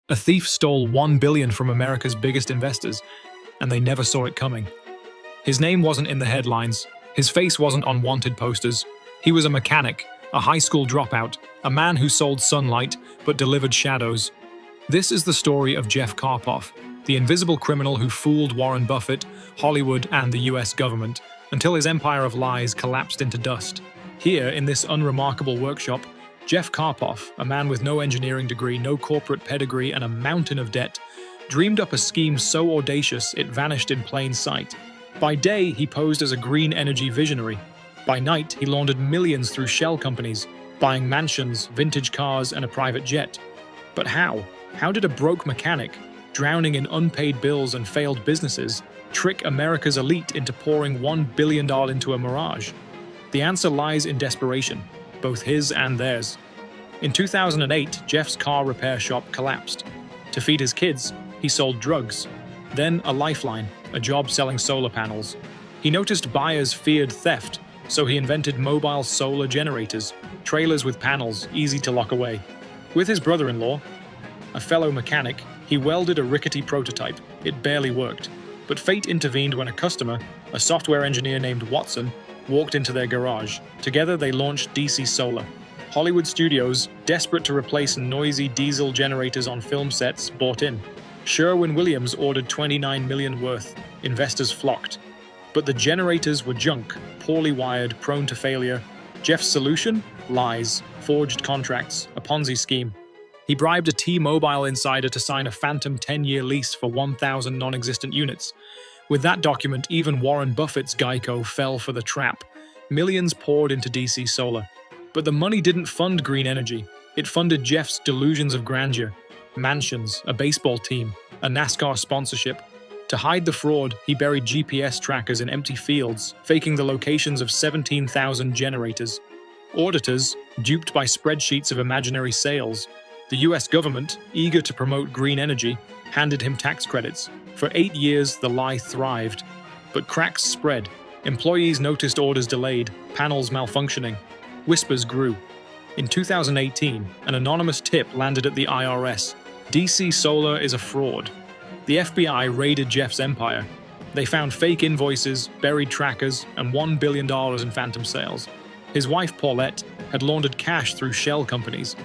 A thief stole $1 billion from America's biggest investors, and they never saw it coming. His name wasn't in the headlines. His face wasn't on wanted posters. He was a mechanic, a high school dropout, a man who sold sunlight but delivered shadows. This is the story of Jeff Carpoof, the invisible criminal who fooled Warren Buffett, Hollywood, and the US government, until his empire of lies collapsed into dust. Here, in this unremarkable workshop, Jeff Carpoof, a man with no engineering degree, no corporate pedigree, and a mountain of debt, dreamed up a scheme so audacious it vanished in plain sight. By day, he posed as a green energy visionary. By night, he laundered millions through shell companies, buying mansions, vintage cars, and a private jet. But how? How did a broke mechanic, drowning in unpaid bills and failed businesses, trick America's elite into pouring $1 billion into a mirage? The answer lies in desperation, both his and theirs. In 2008, Jeff's car repair shop collapsed. To feed his kids, he sold drugs. Then a lifeline, a job selling solar panels. He noticed buyers feared theft, so he invented mobile solar generators, trailers with panels easy to lock away. With his brother-in-law, a fellow mechanic, he welded a rickety prototype. It barely worked. But fate intervened when a customer, a software engineer named Watson, walked into their garage. Together they launched DC Solar. Hollywood studios, desperate to replace noisy diesel generators on film sets, bought in. Sherwin-Williams ordered $29 million worth. Investors flocked. But the generators were junk, poorly wired, prone to failure. Jeff's solution? Lies, forged contracts, a Ponzi scheme. He bribed a T-Mobile insider to sign a phantom 10-year lease for 1,000 non-existent units. With that document, even Warren Buffett's Geico fell for the trap. Millions poured into DC Solar. But the money didn't fund green energy. It funded Jeff's delusions of grandeur. Mansions, a baseball team, a NASCAR sponsorship. To hide the fraud, he buried GPS trackers in empty fields, faking the locations of 17,000 generators. Auditors, duped by spreadsheets of imaginary sales. The US government, eager to promote green energy, handed him tax credits. For 8 years, the lie thrived. But cracks spread. Employees noticed orders delayed, panels malfunctioning. Whispers grew. In 2018, an anonymous tip landed at the IRS. DC Solar is a fraud. The FBI raided Jeff's empire. They found fake invoices, buried trackers, and $1 billion in phantom sales. His wife Paulette had laundered cash through shell companies.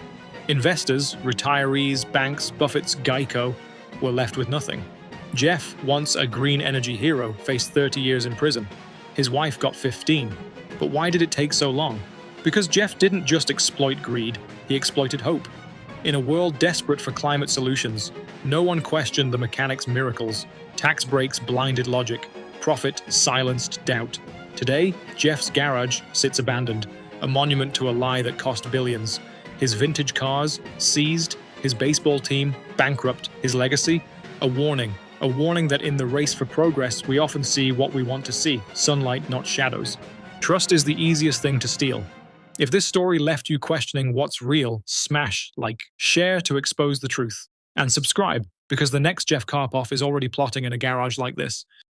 Investors, retirees, banks, Buffett's Geico, were left with nothing. Jeff, once a green energy hero, faced 30 years in prison. His wife got 15. But why did it take so long? Because Jeff didn't just exploit greed, he exploited hope. In a world desperate for climate solutions, no one questioned the mechanic's miracles. Tax breaks blinded logic. Profit silenced doubt. Today, Jeff's garage sits abandoned, a monument to a lie that cost billions. His vintage cars, seized, his baseball team, bankrupt, his legacy, a warning that in the race for progress we often see what we want to see, sunlight, not shadows. Trust is the easiest thing to steal. If this story left you questioning what's real, smash like, share to expose the truth, and subscribe, because the next Jeff Carpoof is already plotting in a garage like this.